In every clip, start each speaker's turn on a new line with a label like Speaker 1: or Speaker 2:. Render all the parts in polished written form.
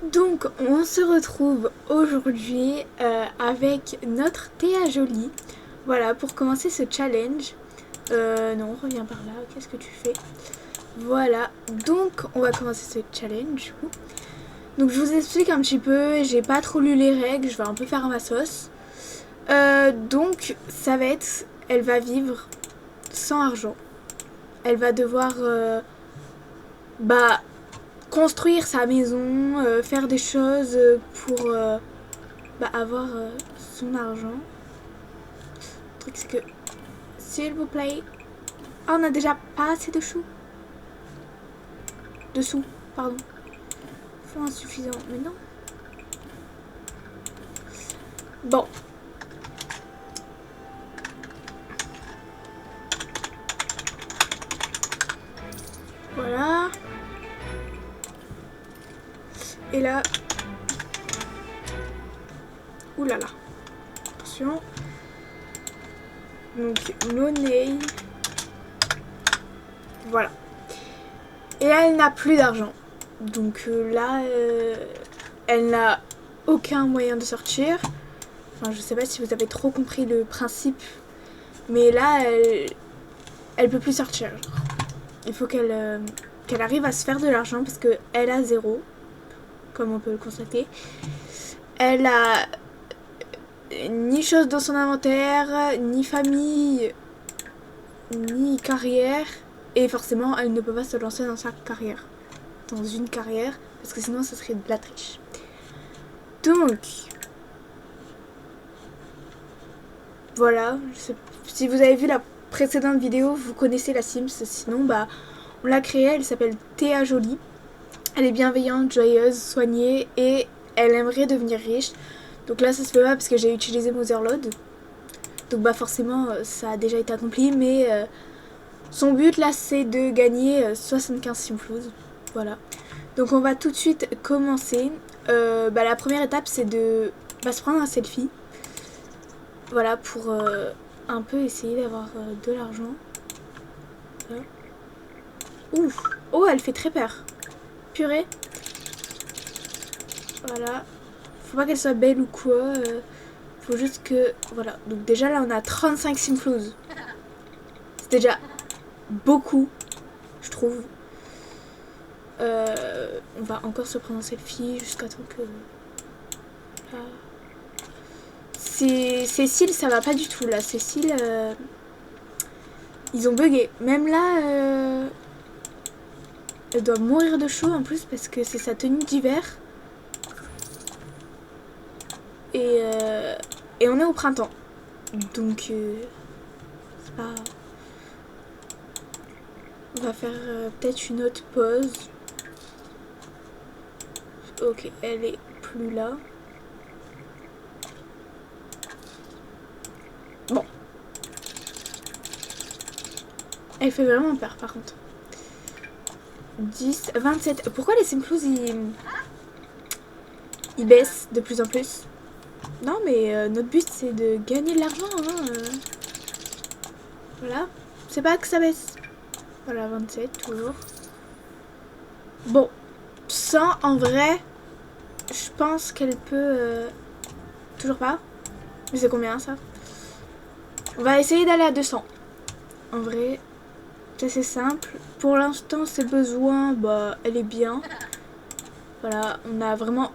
Speaker 1: Donc on se retrouve aujourd'hui avec notre Théa Jolie. Voilà, pour commencer ce challenge. Non, reviens par là, qu'est-ce que tu fais? Voilà, donc on va commencer ce challenge. Donc je vous explique un petit peu, j'ai pas trop lu les règles, je vais un peu faire à ma sauce. Donc ça va être, elle va vivre sans argent. Elle va devoir construire sa maison, faire des choses pour avoir son argent. Le truc c'est que, s'il vous plaît, on n'a déjà pas assez de choux. De sous, pardon. Fonds insuffisant, mais non. Bon. Voilà. Et là. Ouh là là. Attention. Donc, monnaie. Voilà. Et là, elle n'a plus d'argent. Donc là, elle n'a aucun moyen de sortir. Enfin, je sais pas si vous avez trop compris le principe. Mais là, elle peut plus sortir. Il faut qu'elle arrive à se faire de l'argent parce qu'elle a zéro, comme on peut le constater. Elle a ni chose dans son inventaire, ni famille, ni carrière. Et forcément, elle ne peut pas se lancer dans sa carrière. Dans une carrière, parce que sinon, ça serait de la triche. Donc, voilà. Si vous avez vu la précédente vidéo, vous connaissez la Sims. Sinon, on l'a créée, elle s'appelle Théa Jolie. Elle est bienveillante, joyeuse, soignée et elle aimerait devenir riche. Donc là, ça se fait pas parce que j'ai utilisé Motherload. Donc forcément, ça a déjà été accompli. Mais son but là, c'est de gagner 75 Simflouz. Voilà. Donc on va tout de suite commencer. La première étape, c'est de se prendre un selfie. Voilà, pour un peu essayer d'avoir de l'argent. Voilà. Ouf. Oh, elle fait très peur. Purée. Voilà. Faut pas qu'elle soit belle ou quoi. Faut juste que... Voilà. Donc déjà là on a 35 Simflouz. C'est déjà beaucoup, je trouve. On va encore se prendre un selfie jusqu'à temps que... Là. Cécile, ça va pas du tout là. Cécile... Ils ont bugué. Même là... Elle doit mourir de chaud en plus parce que c'est sa tenue d'hiver. Et on est au printemps. Donc... c'est pas... On va faire peut-être une autre pause. Ok, elle est plus là. Bon. Elle fait vraiment peur par contre. 10, 27. Pourquoi les Simflouz ils baissent de plus en plus? Non mais notre but c'est de gagner de l'argent. Voilà. C'est pas que ça baisse. Voilà, 27 toujours. Bon. 100 en vrai. Je pense qu'elle peut... Toujours pas. Mais c'est combien ça? On va essayer d'aller à 200. En vrai, c'est assez simple. Pour l'instant, ses besoins, elle est bien. Voilà, on a vraiment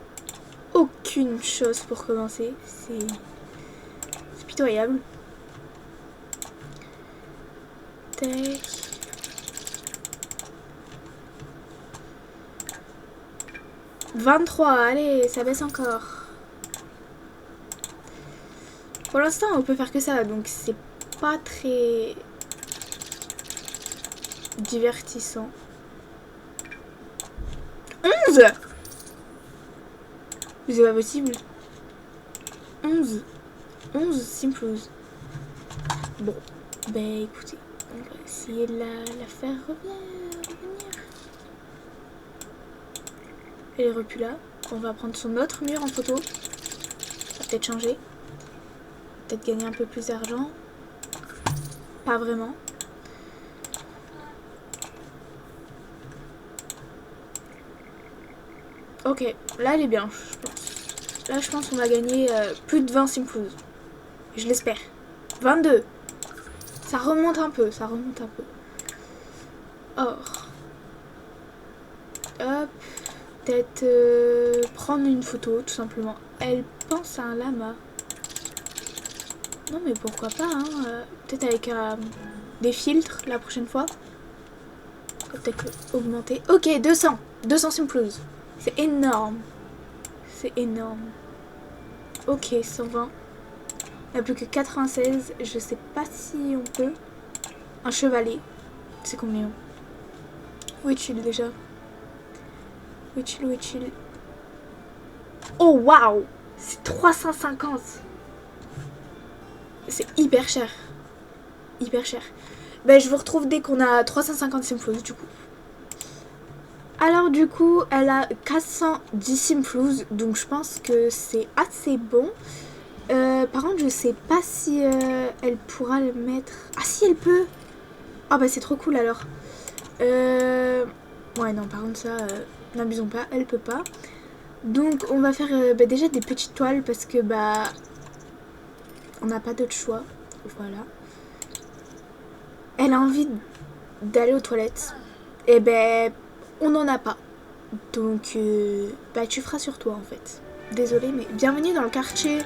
Speaker 1: aucune chose pour commencer. C'est pitoyable. Tac. « 23, allez, ça baisse encore. Pour l'instant, on peut faire que ça, donc c'est pas très divertissant. 11! Mais c'est pas possible. 11. 11 Simflouz. Bon, écoutez, on va essayer de la faire revenir. Elle est repue là. On va prendre son autre mur en photo. Ça va peut-être changer. Peut-être gagner un peu plus d'argent. Pas vraiment. Ok, là elle est bien, je pense. Là je pense qu'on va gagner plus de 20 Simflouz. Je l'espère. 22. Ça remonte un peu, ça remonte un peu. Or. Hop. Peut-être prendre une photo, tout simplement. Elle pense à un lama. Non mais pourquoi pas, hein. Peut-être avec des filtres la prochaine fois. Peut-être augmenter. Ok, 200. 200 Simflouz. C'est énorme. C'est énorme. Ok, 120. Il n'y a plus que 96. Je sais pas si on peut. Un chevalet. C'est combien? Où est-il déjà? Où est-il? Oh waouh! C'est 350. C'est hyper cher. Hyper cher. Ben je vous retrouve dès qu'on a 350 Simflouz du coup. Alors du coup, elle a 410 Simflouz. Donc je pense que c'est assez bon. Par contre, je sais pas si elle pourra le mettre. Ah si, elle peut. Ah bah c'est trop cool alors. Ouais non, par contre ça, n'abusons pas, elle peut pas. Donc on va faire déjà des petites toiles parce que bah on n'a pas d'autre choix. Voilà. Elle a envie d'aller aux toilettes. Et ben on n'en a pas. Donc bah tu feras sur toi en fait. Désolée mais bienvenue dans le quartier.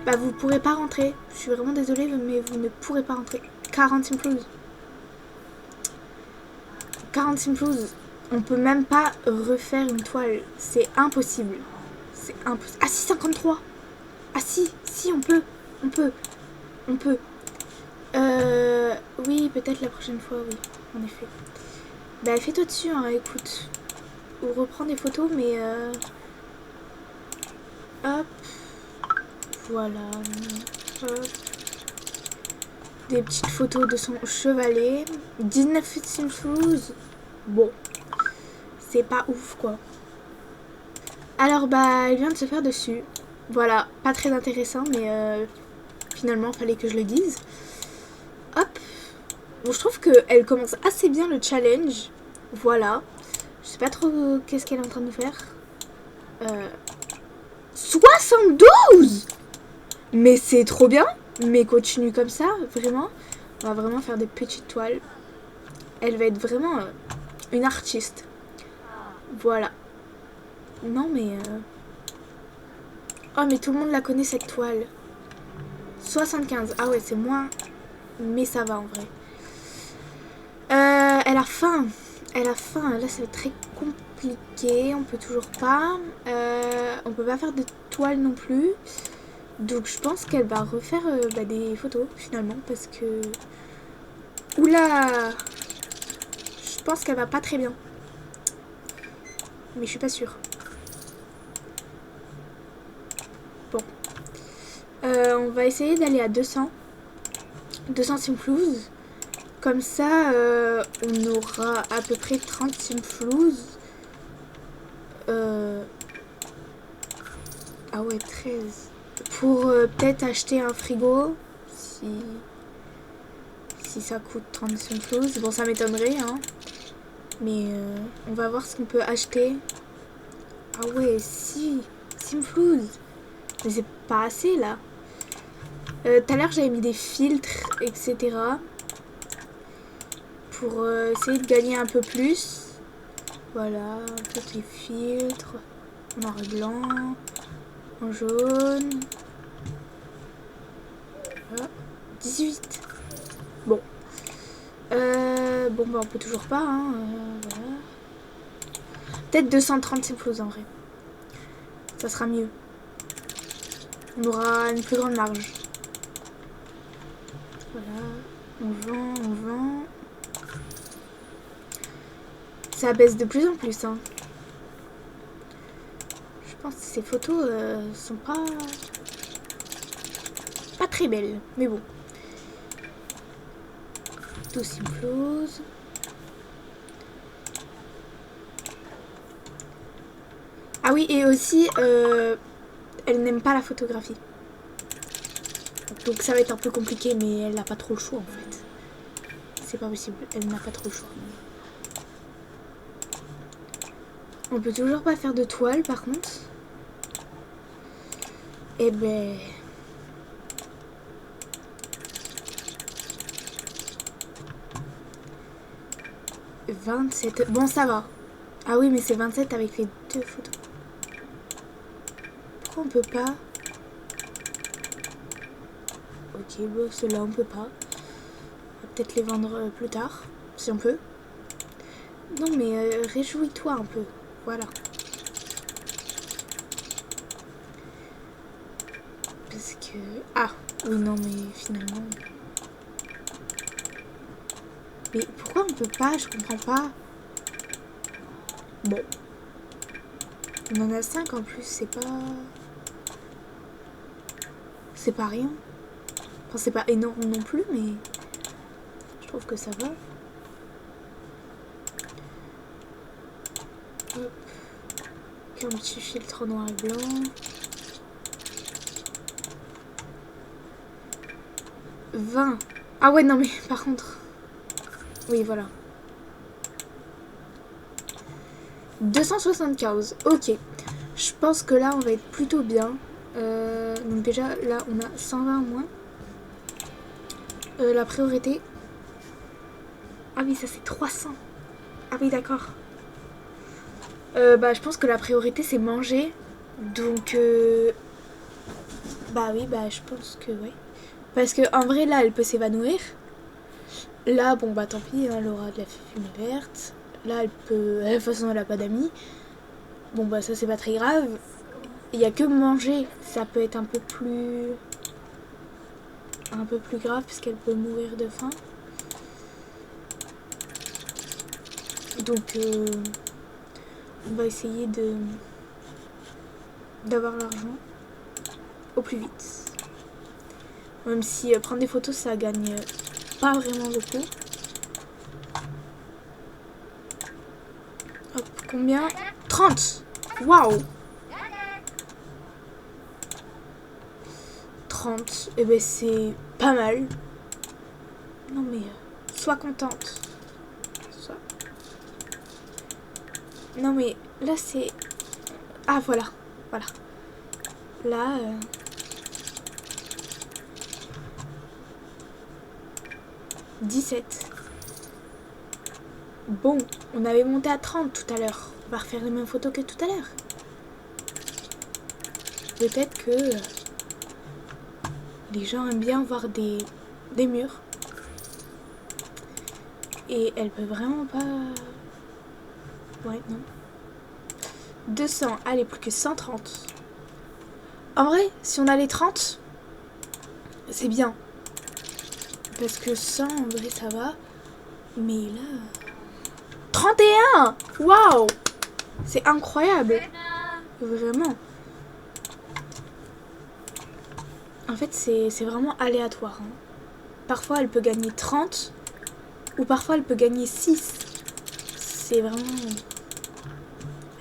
Speaker 1: Bah vous pourrez pas rentrer. Je suis vraiment désolée mais vous ne pourrez pas rentrer. 40 Simflouz. 40 Simflouz. On peut même pas refaire une toile. C'est impossible. C'est impossible. Ah si, 53. Ah si, on peut. On peut. On peut. Oui, peut-être la prochaine fois, oui. En effet. Bah fais-toi dessus, hein, écoute. On reprend des photos, mais hop. Voilà. Hop. Des petites photos de son chevalet. 19 Simflouz. Bon. C'est pas ouf, quoi. Alors, bah, elle vient de se faire dessus. Voilà. Pas très intéressant, mais finalement, fallait que je le dise. Hop. Bon, je trouve qu'elle commence assez bien le challenge. Voilà. Je sais pas trop qu'est-ce qu'elle est en train de faire. 72! Mais c'est trop bien. Mais continue comme ça, vraiment. On va vraiment faire des petites toiles. Elle va être vraiment une artiste. Voilà. Non mais... Oh mais tout le monde la connaît cette toile. 75. Ah ouais, c'est moins... Mais ça va en vrai. Elle a faim. Elle a faim. Là, ça va être très compliqué. On peut toujours pas. On peut pas faire de toile non plus. Donc, je pense qu'elle va refaire des photos, finalement. Parce que... Oula! Je pense qu'elle va pas très bien. Mais je suis pas sûre. Bon. On va essayer d'aller à 200. 200 Simflouz. Comme ça, on aura à peu près 30 Simflouz. Ah ouais, 13. Pour peut-être acheter un frigo. Si ça coûte 30 Simflouz. Bon, ça m'étonnerait, hein. Mais on va voir ce qu'on peut acheter. Ah ouais, si. Simflouz. Mais c'est pas assez, là. Tout à l'heure, j'avais mis des filtres, etc. Pour essayer de gagner un peu plus. Voilà, tous les filtres. En noir et blanc. En jaune. Voilà. 18. Bon. Bon, bah on peut toujours pas. Hein. Voilà. Peut-être 230 Simflouz en vrai. Ça sera mieux. On aura une plus grande marge. Voilà. On vend. Ça baisse de plus en plus. Hein. Je pense que ces photos sont pas très belles. Mais bon. Tout Simflouz. Ah oui, et aussi, elle n'aime pas la photographie. Donc ça va être un peu compliqué, mais elle n'a pas trop le choix en fait. C'est pas possible, elle n'a pas trop le choix. On peut toujours pas faire de toile par contre. Eh ben... « 27... » Bon, ça va. Ah oui, mais c'est 27 avec les 2 photos. Pourquoi on peut pas? Ok, bon, ceux-là on peut pas. On va peut-être les vendre plus tard, si on peut. Non, mais réjouis-toi un peu. Voilà. Parce que... Ah, oui, non, mais finalement... Mais pourquoi on peut pas? Je comprends pas. Bon. On en a 5 en plus, c'est pas... C'est pas rien. Enfin, c'est pas énorme non plus, mais... Je trouve que ça va. Hop. Un petit filtre noir et blanc. 20. Ah ouais, non mais par contre... Oui, voilà. 275. Ok. Je pense que là, on va être plutôt bien. Donc déjà, là, on a 120 moins. La priorité... Ah oui, ça c'est 300. Ah oui, d'accord. Bah, je pense que la priorité, c'est manger. Donc... Bah oui, bah je pense que ouais. Parce que en vrai, là, elle peut s'évanouir. Là, bon, bah tant pis, hein, elle aura de la fumée verte. Là, elle peut... De toute façon, elle a pas d'amis. Bon, bah ça, c'est pas très grave. Il y a que manger. Ça peut être un peu plus grave, puisqu'elle peut mourir de faim. Donc, on va essayer d'avoir l'argent au plus vite. Même si prendre des photos, ça gagne pas vraiment beaucoup. Hop, combien? 30. Waouh. 30. Et ben c'est pas mal. Non mais sois contente. Sois... Non mais là c'est... Ah voilà. Voilà. Là... 17. Bon, on avait monté à 30 tout à l'heure. On va refaire les mêmes photos que tout à l'heure. Peut-être que les gens aiment bien voir des murs. Et elle peut vraiment pas... Ouais, non. 200, allez, plus que 130. En vrai, si on a les 30, c'est bien. Parce que 100, en vrai, ça va. Mais là... 31! Waouh! C'est incroyable. Vraiment. En fait, c'est vraiment aléatoire. Hein. Parfois, elle peut gagner 30. Ou parfois, elle peut gagner 6. C'est vraiment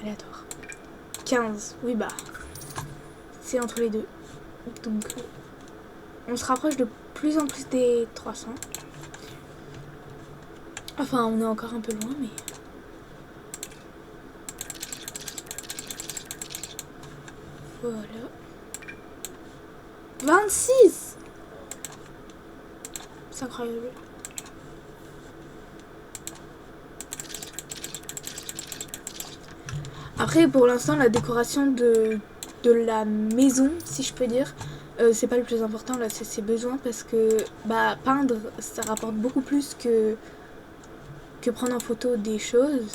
Speaker 1: aléatoire. 15. Oui, bah. C'est entre les deux. Donc, on se rapproche de plus en plus des 300. Enfin, on est encore un peu loin, mais... Voilà. 26! C'est incroyable. Après, pour l'instant, la décoration de la maison, si je peux dire, c'est pas le plus important, là, c'est ses besoins, parce que bah, peindre, ça rapporte beaucoup plus que prendre en photo des choses.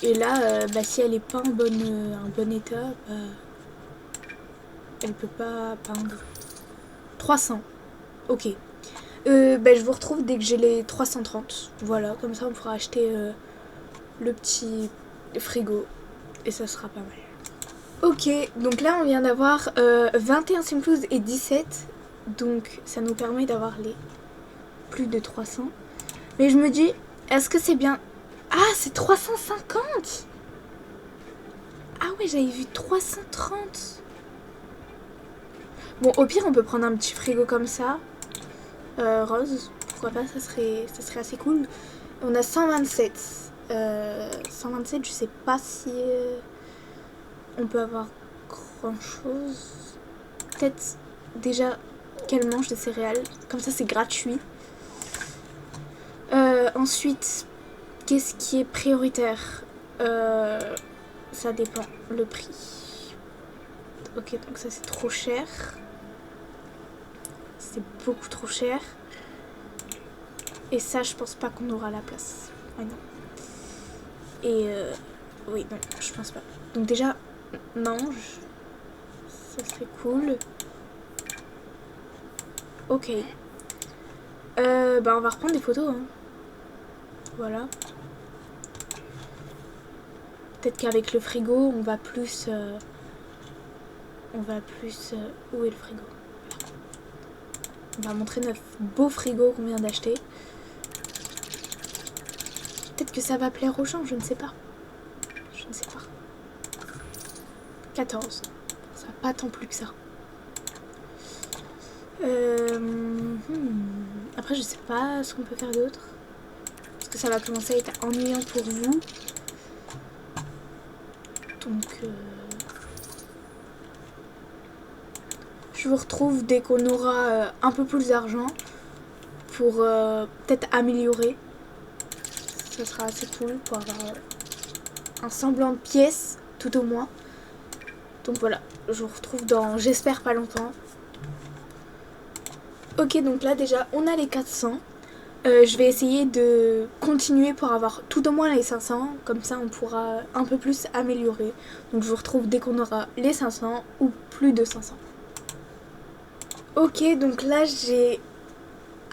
Speaker 1: Et là, bah, si elle est pas en bon état, bah, elle peut pas peindre. 300. Ok. Bah, je vous retrouve dès que j'ai les 330. Voilà, comme ça on pourra acheter le petit frigo. Et ça sera pas mal. Ok, donc là on vient d'avoir 21 Simplouz et 17. Donc ça nous permet d'avoir les plus de 300. Mais je me dis, est-ce que c'est bien... Ah, c'est 350! Ah ouais, j'avais vu 330. Bon, au pire, on peut prendre un petit frigo comme ça. Rose, pourquoi pas, ça serait assez cool. On a 127. 127, je sais pas si on peut avoir grand chose. Peut-être déjà qu'elle mange des céréales, comme ça c'est gratuit. Ensuite, qu'est-ce qui est prioritaire? Ça dépend, le prix. Ok, donc ça c'est trop cher. C'est beaucoup trop cher. Et ça, je pense pas qu'on aura la place. Ouais, non. Et oui, non, je pense pas. Donc déjà, mange. Ça serait cool. Ok. Bah on va reprendre des photos. Hein. Voilà. Peut-être qu'avec le frigo, on va plus... où est le frigo? On va montrer notre beau frigo qu'on vient d'acheter. Peut-être que ça va plaire aux gens, je ne sais pas. Je ne sais pas. 14. Ça va pas tant plus que ça. Après, je sais pas ce qu'on peut faire d'autre. Parce que ça va commencer à être ennuyant pour vous. Donc... je vous retrouve dès qu'on aura un peu plus d'argent. Pour peut-être améliorer. Ça sera assez cool pour avoir un semblant de pièce, tout au moins. Donc voilà, je vous retrouve dans, j'espère, pas longtemps. Ok, donc là déjà, on a les 400. Je vais essayer de continuer pour avoir tout au moins les 500. Comme ça, on pourra un peu plus améliorer. Donc je vous retrouve dès qu'on aura les 500 ou plus de 500. Ok, donc là, j'ai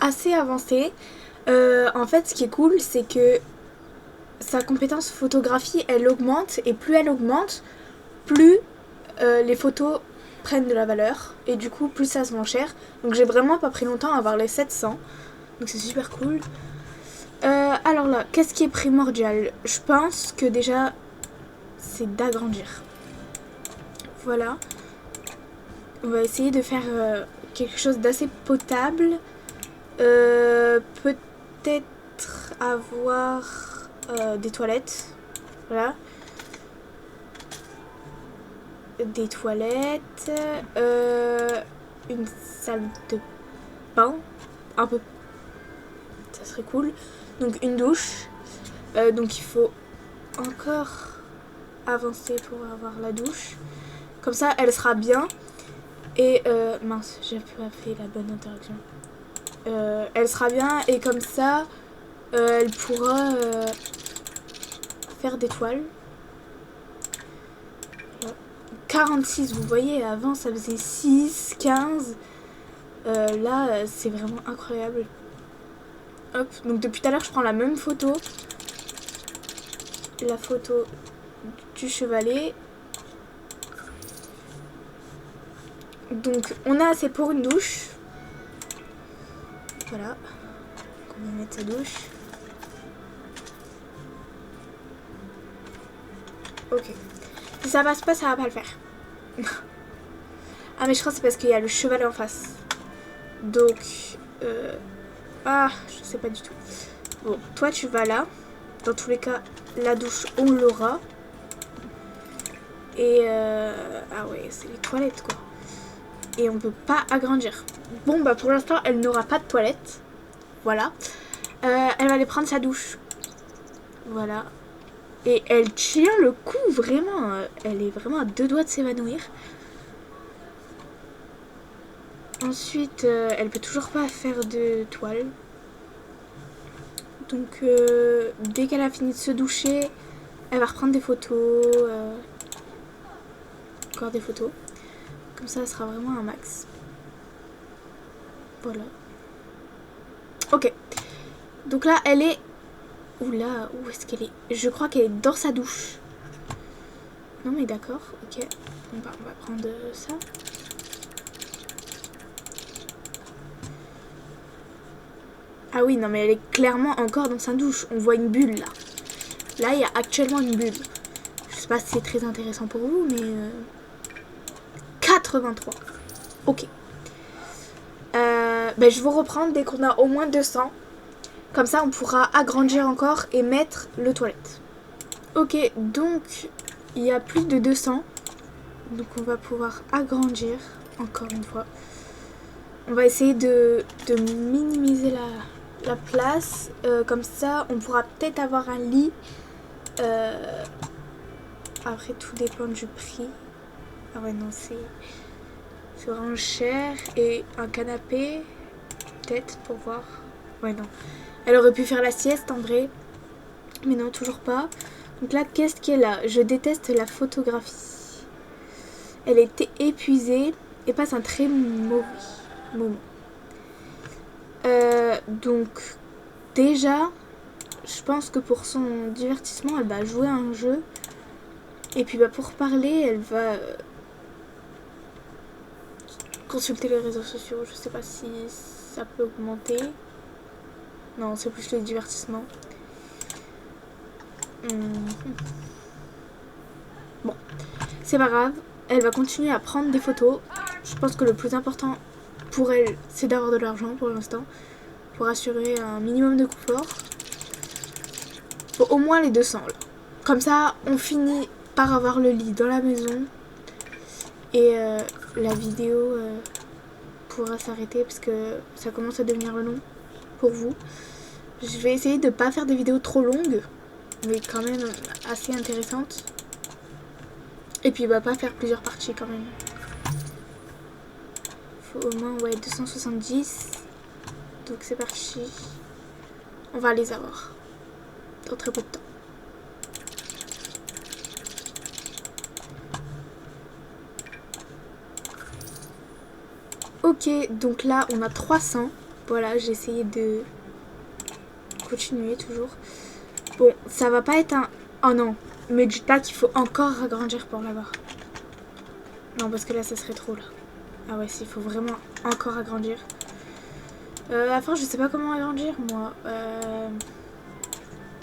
Speaker 1: assez avancé. En fait, ce qui est cool, c'est que sa compétence photographie, elle augmente. Et plus elle augmente, plus les photos prennent de la valeur. Et du coup, plus ça se vend cher. Donc j'ai vraiment pas pris longtemps à avoir les 700. Donc c'est super cool. Alors là, qu'est-ce qui est primordial? Je pense que déjà, c'est d'agrandir. Voilà. On va essayer de faire quelque chose d'assez potable. Peut-être avoir des toilettes. Voilà. Des toilettes. Une salle de bain. Un peu. Ça serait cool. Donc une douche. Donc il faut encore avancer pour avoir la douche. Comme ça, elle sera bien. Et mince, j'ai pas fait la bonne interaction. Elle sera bien et comme ça, elle pourra faire des toiles. 46, vous voyez, avant ça faisait 6, 15. Là, c'est vraiment incroyable. Hop, donc depuis tout à l'heure, je prends la même photo. La photo du chevalet. Donc, on a assez pour une douche. Voilà. On va mettre sa douche. Ok. Si ça passe pas, ça va pas le faire. Ah, mais je crois que c'est parce qu'il y a le chevalet en face. Donc, ah, je sais pas du tout. Bon, toi, tu vas là. Dans tous les cas, la douche, on l'aura. Et, ah ouais, c'est les toilettes, quoi. Et on peut pas agrandir. Bon, bah, pour l'instant, elle n'aura pas de toilette. Voilà. Elle va aller prendre sa douche. Voilà. Et elle tient le coup, vraiment. Elle est vraiment à 2 doigts de s'évanouir. Ensuite, elle peut toujours pas faire de toile. Donc, dès qu'elle a fini de se doucher, elle va reprendre des photos. Encore des photos. Comme ça, elle sera vraiment un max. Voilà. Ok. Donc là, elle est... Oula, où est-ce qu'elle est? Je crois qu'elle est dans sa douche. Non mais d'accord, ok. Bon bah, on va prendre ça. Ah oui, non mais elle est clairement encore dans sa douche. On voit une bulle là. Là, il y a actuellement une bulle. Je sais pas si c'est très intéressant pour vous, mais... 83. Ok. Je vous reprends dès qu'on a au moins 200. Comme ça, on pourra agrandir encore et mettre le toilette. Ok, donc il y a plus de 200. Donc on va pouvoir agrandir encore une fois. On va essayer de minimiser la place. Comme ça, on pourra peut-être avoir un lit. Après, tout dépend du prix. Ah ouais, non, c'est vraiment cher. Et un canapé, peut-être, pour voir. Ouais, non. Elle aurait pu faire la sieste, en vrai. Mais non, toujours pas. Donc là, qu'est-ce qu'elle a? Je déteste la photographie. Elle était épuisée et passe un très mauvais moment. Donc, déjà, je pense que pour son divertissement, elle va jouer à un jeu. Et puis, pour parler, elle va consulter les réseaux sociaux. Je sais pas si ça peut augmenter. Non, c'est plus le divertissement. Bon, c'est pas grave. Elle va continuer à prendre des photos. Je pense que le plus important pour elle, c'est d'avoir de l'argent pour l'instant. Pour assurer un minimum de confort. Bon, au moins les 200 là. Comme ça, on finit par avoir le lit dans la maison. Et la vidéo pourra s'arrêter parce que ça commence à devenir long pour vous. Je vais essayer de pas faire des vidéos trop longues, mais quand même assez intéressantes. Et puis pas faire plusieurs parties quand même. Faut au moins 270. Donc c'est parti. On va les avoir dans très peu de temps. Ok, donc là on a 300. Voilà, j'ai essayé de continuer toujours. Bon, ça va pas être un... Oh non, me dites pas qu'il faut encore agrandir pour l'avoir. Non, parce que là ça serait trop là. Ah ouais, s'il faut vraiment encore agrandir. Enfin, je sais pas comment agrandir moi.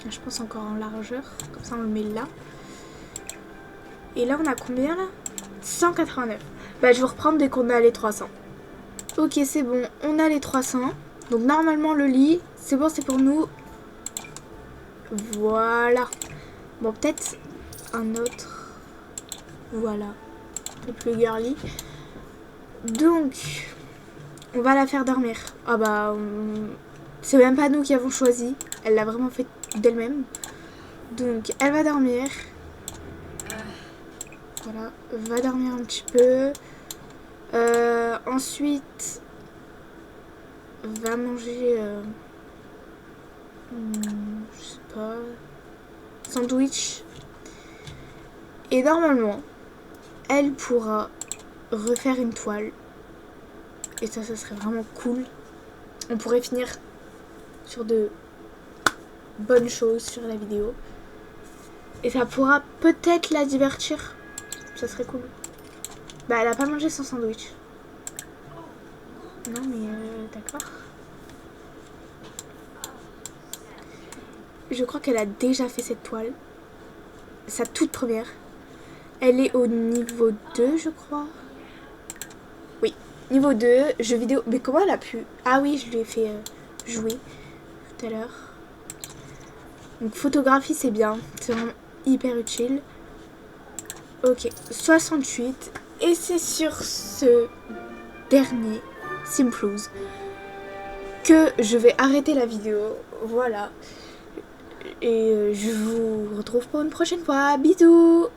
Speaker 1: Je pense encore en largeur. Comme ça on le met là. Et là on a combien là? 189. Bah je vais reprendre dès qu'on a les 300. Ok, c'est bon, on a les 300. Donc normalement le lit, c'est bon, c'est pour nous. Voilà. Bon, peut-être un autre. Voilà. Un peu plus girly. Donc, on va la faire dormir. Ah bah, c'est même pas nous qui avons choisi. Elle l'a vraiment fait d'elle-même. Donc, elle va dormir. Voilà, va dormir un petit peu. Ensuite, va manger, je sais pas, sandwich. Et normalement, elle pourra refaire une toile. Et ça serait vraiment cool. On pourrait finir sur de bonnes choses sur la vidéo. Et ça pourra peut-être la divertir. Ça serait cool. Bah, elle a pas mangé son sandwich. Non, mais d'accord. Je crois qu'elle a déjà fait cette toile. Sa toute première. Elle est au niveau 2, je crois. Oui, niveau 2, jeu vidéo. Mais comment elle a pu... Ah oui, je lui ai fait jouer tout à l'heure. Donc photographie, c'est bien. C'est vraiment hyper utile. Ok, 68. Et c'est sur ce dernier Simplouz que je vais arrêter la vidéo. Voilà. Et je vous retrouve pour une prochaine fois. Bisous!